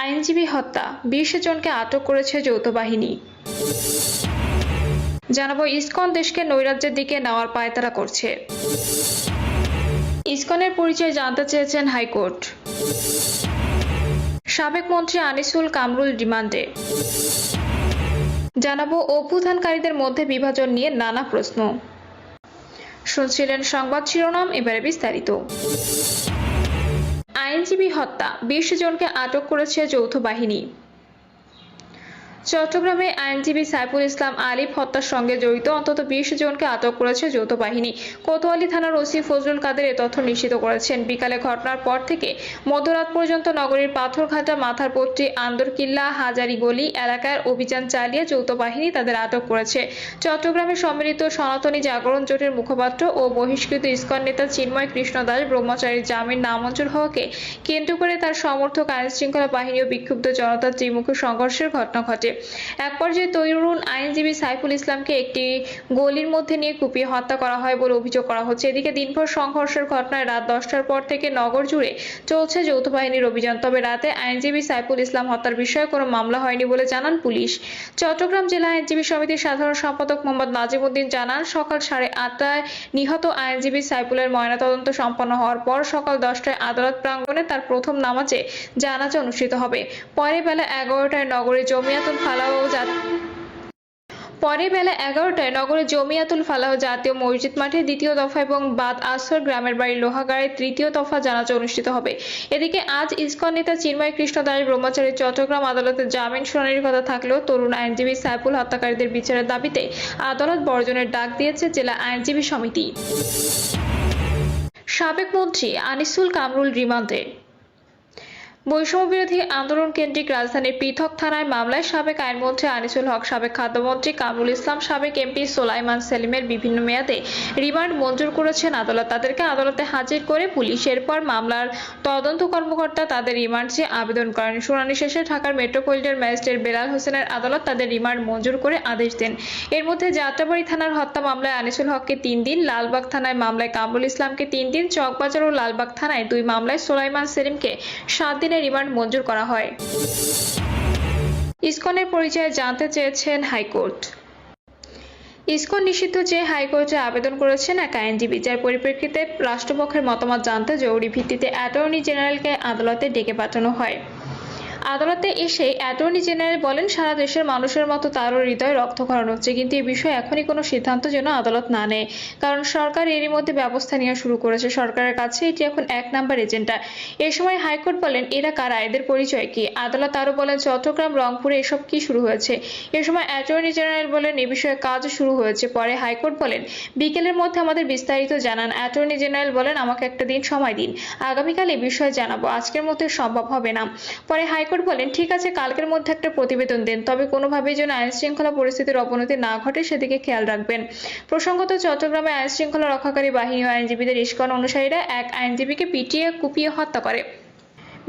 আইনজীবী হত্যা, 20 জনকে আটক করেছে যৌথ বাহিনী। জানাবো ইসকন দেশকে নৈরাজ্যের দিকে নেওয়ার পায়তারা করছে। ইসকনের পরিচয় জানতে চেয়েছেন হাইকোর্ট। সাবেক মন্ত্রী আনিসুল কামরুল রিমান্ডে। জানাবো অভ্যুত্থানকারীদের মধ্যে বিভাজন নিয়ে নানা প্রশ্ন। শুনছিলেন সংবাদ শিরোনাম, এবারে বিস্তারিত। আইনজীবী হত্যা, 20 জনকে আটক করেছে যৌথ বাহিনী। চট্টগ্রামে আইনজীবী সাইফুল ইসলাম আলিফ হত্যার সঙ্গে জড়িত অন্তত 20 জনকে আটক করেছে যৌথ বাহিনী। কোতোয়ালি থানার ওসি ফজলুল কাদের এ তথ্য নিশ্চিত করেছেন। বিকালে ঘটনার পর থেকে মধ্যরাত পর্যন্ত নগরীর পাথরঘাটা, মাথারপট্টি, আন্দরকিল্লা, হাজারীগলি এলাকার অভিযান চালিয়ে যৌথ বাহিনী তাদের আটক করেছে। চট্টগ্রামে সম্মিলিত সনাতনী জাগরণ জোটের মুখপাত্র ও বহিষ্কৃত ইসকন নেতা চিন্ময় কৃষ্ণ দাস ব্রহ্মচারীর জামিন নামঞ্জুর হওয়াকে কেন্দ্র করে তার সমর্থক আইনশৃঙ্খলা বাহিনী ও বিক্ষুব্ধ জনতার ত্রিমুখী সংঘর্ষের ঘটনা ঘটে। এক পর্যায়ে তরুণ আইনজীবী সাইফুল ইসলামকে একটি গলির মধ্যে নিয়ে কুপিয়ে হত্যা করা হয় বলে অভিযোগ করা হচ্ছে। এদিকে দিনভর সংঘর্ষের ঘটনায় রাত 10টার পর থেকে নগর জুড়ে চলছে যৌথ বাহিনীর অভিযান। তবে রাতে আইনজীবী সাইফুল ইসলাম হত্যার বিষয়ে কোনো মামলা হয়নি বলে জানান পুলিশ। চট্টগ্রাম জেলা আইনজীবী সমিতির সাধারণ সম্পাদক মোহাম্মদ নাজিমউদ্দিন জানান, সকাল 8:30টায় নিহত আইনজীবী সাইফুলের ময়নাতদন্ত সম্পন্ন হওয়ার পর সকাল 10টায় আদালত প্রাঙ্গণে তার প্রথম নামাজে জানাজা অনুষ্ঠিত হবে। পরে বেলা 11টায় নগরে জমিয়াতুল ফালাহ জাতীয় মসজিদ মাঠে দ্বিতীয় দফা এবং বাদ আসর গ্রামের বাড়ি লোহাগাড়ে তৃতীয় দফা জানাজা অনুষ্ঠিত হবে। এদিকে আজ ইসকন নেতা চিন্ময় কৃষ্ণ দাস ব্রহ্মচারী চট্টগ্রাম আদালতে জামিন শুনানির কথা থাকলেও তরুণ আইনজীবী সাইফুল হত্যাকারীদের বিচারের দাবিতে আদালত বর্জনের ডাক দিয়েছে জেলা আইনজীবী সমিতি। সাবেক মন্ত্রী আনিসুল কামরুল রিমান্ডে। বৈষম্য বিরোধী আন্দোলন কেন্দ্রিক রাজধানীর পৃথক থানায় মামলায় সাবেক আইনমন্ত্রী আনিসুল হক, সাবেক খাদ্যমন্ত্রী কামরুল ইসলাম, সাবেক এমপি সোলাইমান সেলিমের বিভিন্ন মেয়াদে রিমান্ড মঞ্জুর করেছেন আদালত। তাদেরকে আদালতে হাজির করে পুলিশ। এরপর মামলার তদন্ত কর্মকর্তা তাদের রিমান্ড চেয়ে আবেদন করেন। শুনানি শেষে ঢাকার মেট্রোপলিটন ম্যাজিস্ট্রেট বেলাল হোসেনের আদালত তাদের রিমান্ড মঞ্জুর করে আদেশ দেন। এর মধ্যে যাত্রাবাড়ী থানার হত্যা মামলায় আনিসুল হককে 3 দিন, লালবাগ থানায় মামলায় কামরুল ইসলামকে 3 দিন, চকবাজার ও লালবাগ থানায় 2 মামলায় সোলাইমান সেলিমকে 7 দিনের রিমান্ড মঞ্জুর করা হয়। ইসকনের পরিচয় জানতে চেয়েছেন হাইকোর্ট। ইসকন নিষিদ্ধ চেয়ে হাইকোর্টে আবেদন করেছেন এক আইনজীবী, যার পরিপ্রেক্ষিতে রাষ্ট্রপক্ষের মতামত জানতে জরুরি ভিত্তিতে অ্যাটর্নি জেনারেলকে আদালতে ডেকে পাঠানো হয়। আদালতে এসে অ্যাটর্নি জেনারেল বলেন, সারা দেশের মানুষের মতো তারও হৃদয় রক্তক্ষরণ হচ্ছে, কিন্তু এই বিষয়ে এখনই কোনো সিদ্ধান্ত যেন আদালত না নেয়, কারণ সরকার এরই মধ্যে ব্যবস্থা নেওয়া শুরু করেছে। সরকারের কাছে এটি এখন 1 নাম্বার এজেন্ডা। এ সময় হাইকোর্ট বলেন, এরা কারা, এদের পরিচয় কি? আদালত আরও বলেন, চট্টগ্রাম, রংপুরে এসব কি শুরু হয়েছে? এ সময় অ্যাটর্নি জেনারেল বলেন, এ বিষয়ে কাজ শুরু হয়েছে। পরে হাইকোর্ট বলেন, বিকেলের মধ্যে আমাদের বিস্তারিত জানান। অ্যাটর্নি জেনারেল বলেন, আমাকে একটা দিন সময় দিন, আগামীকাল এ বিষয়ে জানাবো, আজকের মধ্যে সম্ভব হবে না। পরে হাইকোর্ট বলেন, ঠিক আছে, কালকের মধ্যে একটা প্রতিবেদন দেন, তবে কোনোভাবেই যেন আইন শৃঙ্খলা পরিস্থিতির অবনতি না ঘটে সেদিকে খেয়াল রাখবেন। প্রসঙ্গত, চট্টগ্রামে আইন শৃঙ্খলা রক্ষাকারী বাহিনী ও আইনজীবীদের ইসকন অনুসারীরা এক আইনজীবীকে পিটিয়ে কুপিয়ে হত্যা করে।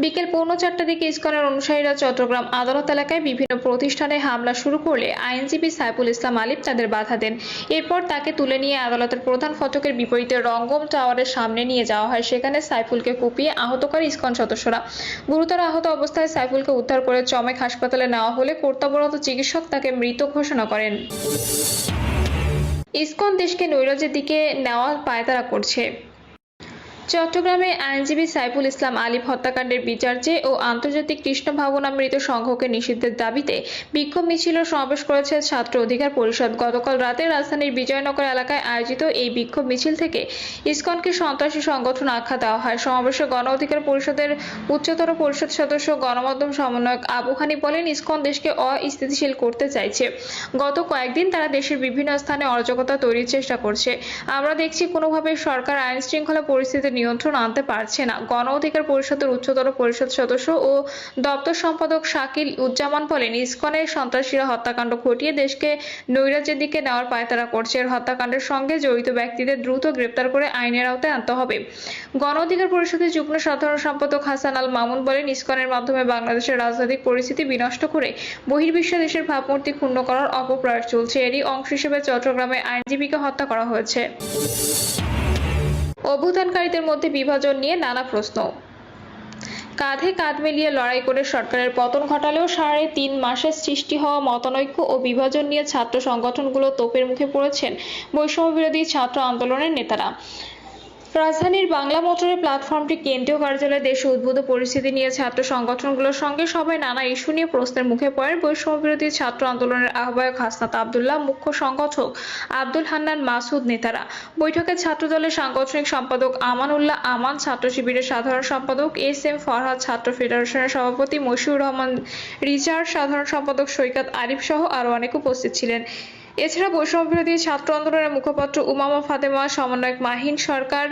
বিকেল 4:45টার দিকে ইসকনের অনুসারীরা চট্টগ্রাম আদালত এলাকায় বিভিন্ন প্রতিষ্ঠানে হামলা শুরু করলে আইনজীবী সাইফুল ইসলাম আলিফ তাদের বাধা দেন। এরপর তাকে তুলে নিয়ে আদালতের প্রধান ফটকের বিপরীতে রঙ্গম টাওয়ারের সামনে নিয়ে যাওয়া হয়। সেখানে সাইফুলকে কুপিয়ে আহত করে ইসকন সদস্যরা। গুরুতর আহত অবস্থায় সাইফুলকে উদ্ধার করে চমেক হাসপাতালে নেওয়া হলে কর্তব্যরত চিকিৎসক তাকে মৃত ঘোষণা করেন। ইসকন দেশকে নৈরাজ্যের দিকে নেওয়ার পায়তারা করছে। চট্টগ্রামে আইনজীবী সাইফুল ইসলাম আলিফ হত্যাকাণ্ডের বিচার চেয়ে ও আন্তর্জাতিক কৃষ্ণ ভাবনামৃত সংঘকে নিষিদ্ধের দাবিতে বিক্ষোভ মিছিল ও সমাবেশ করেছে ছাত্র অধিকার পরিষদ। গতকাল রাতে রাজধানীর বিজয়নগর এলাকায় আয়োজিত এই বিক্ষোভ মিছিল থেকে ইসকনকে সন্ত্রাসী সংগঠন আখ্যা দেওয়া হয়। সমাবেশে গণ অধিকার পরিষদের উচ্চতর পরিষদ সদস্য গণমাধ্যম সমন্বয়ক আবু হানি বলেন, ইসকন দেশকে অস্থিতিশীল করতে চাইছে। গত কয়েকদিন তারা দেশের বিভিন্ন স্থানে অরাজকতা তৈরির চেষ্টা করছে। আমরা দেখছি কোনোভাবে সরকার আইন শৃঙ্খলা পরিস্থিতি নিয়ন্ত্রণ আনতে পারছে না। গণ অধিকার পরিষদের উচ্চতর পরিষদ সদস্য ও দপ্তর সম্পাদক শাকিল উজ্জামান বলেন, ইসকনের সন্ত্রাসীরা হত্যাকাণ্ড ঘটিয়ে দেশকে নৈরাজ্যের দিকে নেওয়ার পায়তারা করছে। এর হত্যাকাণ্ডের সঙ্গে জড়িত ব্যক্তিদের দ্রুত গ্রেপ্তার করে আইনের আওতায় আনতে হবে। গণ অধিকার পরিষদের যুগ্ম সাধারণ সম্পাদক হাসান আল মামুন বলেন, ইসকনের মাধ্যমে বাংলাদেশের রাজনৈতিক পরিস্থিতি বিনষ্ট করে বহির্বিশ্বে দেশের ভাবমূর্তি ক্ষুণ্ণ করার অপপ্রয়াস চলছে। এরই অংশ হিসেবে চট্টগ্রামে আইনজীবীকে হত্যা করা হয়েছে। অভ্যুত্থানকারীদের মধ্যে বিভাজন নিয়ে নানা প্রশ্ন। কাঁধে কাঁধ মিলিয়ে লড়াই করে সরকারের পতন ঘটালেও ৩.৫ মাসে সৃষ্টি হওয়া মতানৈক্য ও বিভাজন নিয়ে ছাত্র সংগঠনগুলো তোপের মুখে পড়েছেন বৈষম্য বিরোধী ছাত্র আন্দোলনের নেতারা। রাজধানীর বাংলা মোটরের প্ল্যাটফর্মটি কেন্দ্রীয় কার্যালয়ে দেশে উদ্ভূত পরিস্থিতি নিয়ে ছাত্র সংগঠনগুলোর সঙ্গে সবাই নানা ইস্যু নিয়ে প্রশ্নের মুখে পড়েন। বৈষম্য বিরোধী ছাত্র আন্দোলনের আহ্বায়ক হাসনাত আব্দুল্লাহ, মুখ্য সংগঠক আব্দুল হান্নান মাসুদ নেতারা। বৈঠকে ছাত্রদলের সাংগঠনিক সম্পাদক আমানুল্লাহ আমান, ছাত্র শিবিরের সাধারণ সম্পাদক এস.এম. ফরহাদ, ছাত্র ফেডারেশনের সভাপতি মশিউর রহমান রিচার্ড, সাধারণ সম্পাদক সৈকত আরিফ সহ আরও অনেকে উপস্থিত ছিলেন। এছাড়া বৈষম্য বিরোধী ছাত্র আন্দোলনের মুখপাত্র উমামা ফাতেমা, সমন্বয়ক মাহিন সরকার,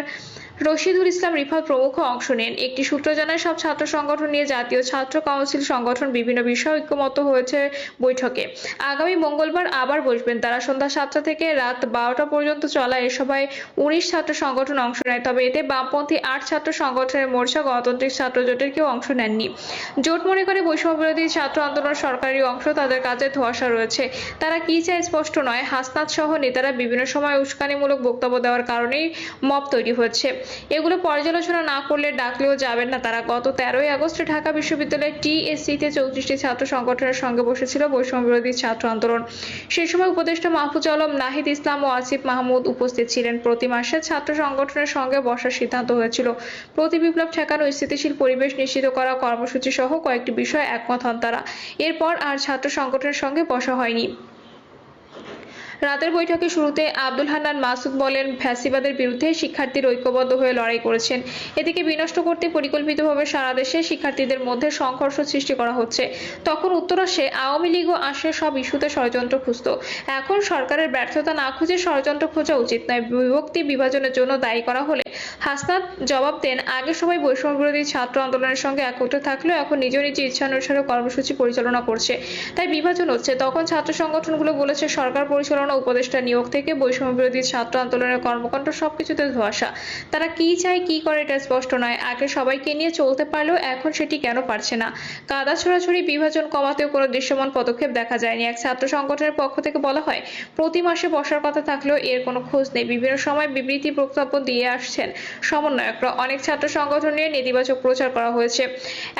রশিদুল ইসলাম রিফাত প্রমুখ অংশ নেন। একটি সূত্র জানায়, সব ছাত্র সংগঠন নিয়ে জাতীয় ছাত্র কাউন্সিল সংগঠন বিভিন্ন বিষয়ে ঐক্যমত্য হয়েছে বৈঠকে। আগামী মঙ্গলবার আবার বসবেন তারা। সন্ধ্যা ৭টা থেকে রাত ১২টা পর্যন্ত চলা এ সভায় ১৯ ছাত্র সংগঠন অংশ নেয়। তবে এতে বামপন্থী ৮ ছাত্র সংগঠনের মোর্চা, গণতান্ত্রিক ছাত্র জোটের কেউ অংশ নেননি। জোট মনে করে বৈষম্য বিরোধী ছাত্র আন্দোলন সরকারি অংশ, তাদের কাজে ধোঁয়াশা রয়েছে। তারা কি চায় স্পষ্ট নয়। হাসনাত সহ নেতারা বিভিন্ন সময় উস্কানিমূলক বক্তব্য দেওয়ার কারণেই মব তৈরি হচ্ছে। এগুলো পর্যালোচনা না করলে ডাকলেও যাবেন না তারা। গত ১৩ই আগস্ট ঢাকা বিশ্ববিদ্যালয়ের টিএসসিতে ৩৪টি ছাত্র সংগঠনের সঙ্গে বসেছিল বৈষম্য বিরোধী ছাত্র আন্দোলন। সে সময় উপদেষ্টা মাহফুজ আলম, নাহিদ ইসলাম ও আসিফ মাহমুদ উপস্থিত ছিলেন। প্রতি মাসে ছাত্র সংগঠনের সঙ্গে বসার সিদ্ধান্ত হয়েছিল। প্রতি বিপ্লব ঠেকানো, স্থিতিশীল পরিবেশ নিশ্চিত করা কর্মসূচি সহ কয়েকটি বিষয়ে একমত হন তারা। এরপর আর ছাত্র সংগঠনের সঙ্গে বসা হয়নি। রাতের বৈঠকে শুরুতে আব্দুল হান্নান মাসুদ বলেন, ফ্যাসিবাদের বিরুদ্ধে শিক্ষার্থীরা ঐক্যবদ্ধ হয়ে লড়াই করেছেন। এদিকে বিনষ্ট করতে পরিকল্পিতভাবে সারা দেশে শিক্ষার্থীদের মধ্যে সংঘর্ষ সৃষ্টি করা হচ্ছে। তখন উত্তর আসে, আওয়ামী লীগও আসে সব ইস্যুতে ষড়যন্ত্র খুঁজত। এখন সরকারের ব্যর্থতা না খুঁজে ষড়যন্ত্র খোঁজা উচিত নয়। বিভক্তি বিভাজনের জন্য দায়ী করা হলে হাসনাত জবাব দেন, আগে সবাই বৈষম্য বিরোধী ছাত্র আন্দোলনের সঙ্গে একত্রে থাকলেও এখন নিজ নিজ ইচ্ছানুসারে কর্মসূচি পরিচালনা করছে, তাই বিভাজন হচ্ছে। তখন ছাত্র সংগঠনগুলো বলেছে, সরকার পরিচালনা, উপদেষ্টা নিয়োগ থেকে বৈষম্য বিরোধী ছাত্র আন্দোলনের কর্মকাণ্ড সবকিছুতে ধোঁয়াশা। তারা কি চায় কি করে এটা স্পষ্ট নয়। আগে সবাইকে নিয়ে চলতে পারলেও এখন সেটি কেন পারছে না। কাদা ছোড়াছুড়ি, বিভাজন কমাতেও কোনো দৃশ্যমান পদক্ষেপ দেখা যায়নি। এক ছাত্র সংগঠনের পক্ষ থেকে বলা হয়, প্রতি মাসে বসার কথা থাকলেও এর কোনো খোঁজ নেই। বিভিন্ন সময় বিবৃতি বক্তব্য দিয়ে আসছেন সমন্বয়করা। অনেক ছাত্র সংগঠন নিয়ে নেতিবাচক প্রচার করা হয়েছে।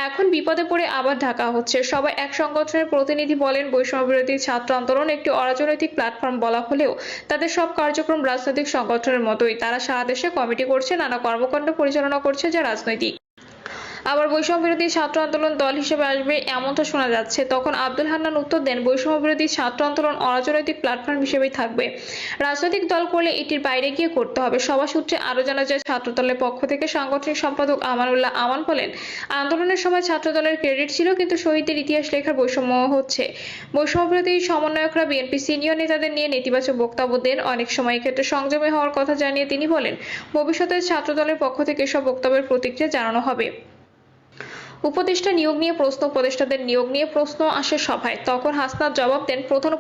এখন বিপদে পড়ে আবার ঢাকা হচ্ছে। সবাই এক সংগঠনের প্রতিনিধি বলেন, বৈষম্য বিরোধী ছাত্র আন্দোলন একটি অরাজনৈতিক প্ল্যাটফর্ম বলা হলেও তাদের সব কার্যক্রম রাজনৈতিক সংগঠনের মতোই। তারা সারা দেশে কমিটি করছে, নানা কর্মকাণ্ড পরিচালনা করছে যা রাজনৈতিক। আবার বৈষম্য বিরোধী ছাত্র আন্দোলন দল হিসেবে আসবে এমনটা শোনা যাচ্ছে। তখন আব্দুল হান্নান উত্তর দেন, বৈষম্য বিরোধী ছাত্র আন্দোলন অরাজনৈতিক প্ল্যাটফর্ম হিসেবেই থাকবে। রাজনৈতিক দল করলে এটির বাইরে গিয়ে করতে হবে। সভা সূত্রে আরও জানা যায়, ছাত্রদলের পক্ষ থেকে সাংগঠনিক সম্পাদক আমানুল্লাহ আমান বলেন, আন্দোলনের সময় ছাত্রদলের ক্রেডিট ছিল, কিন্তু শহীদদের ইতিহাস লেখার বৈষম্য হচ্ছে। বৈষম্য বিরোধী সমন্বয়করা বিএনপি সিনিয়র নেতাদের নিয়ে নেতিবাচক বক্তব্য দেন। অনেক সময় এক্ষেত্রে সংযমী হওয়ার কথা জানিয়ে তিনি বলেন, ভবিষ্যতে ছাত্রদলের পক্ষ থেকে এসব বক্তব্যের প্রতিক্রিয়া জানানো হবে। উপদেষ্টা নিয়োগ নিয়ে প্রশ্ন, উপদেষ্টাদের নিয়োগ নিয়ে প্রশ্ন আসে সভায়। তখন হাসনাত জবাব দেন, প্রধান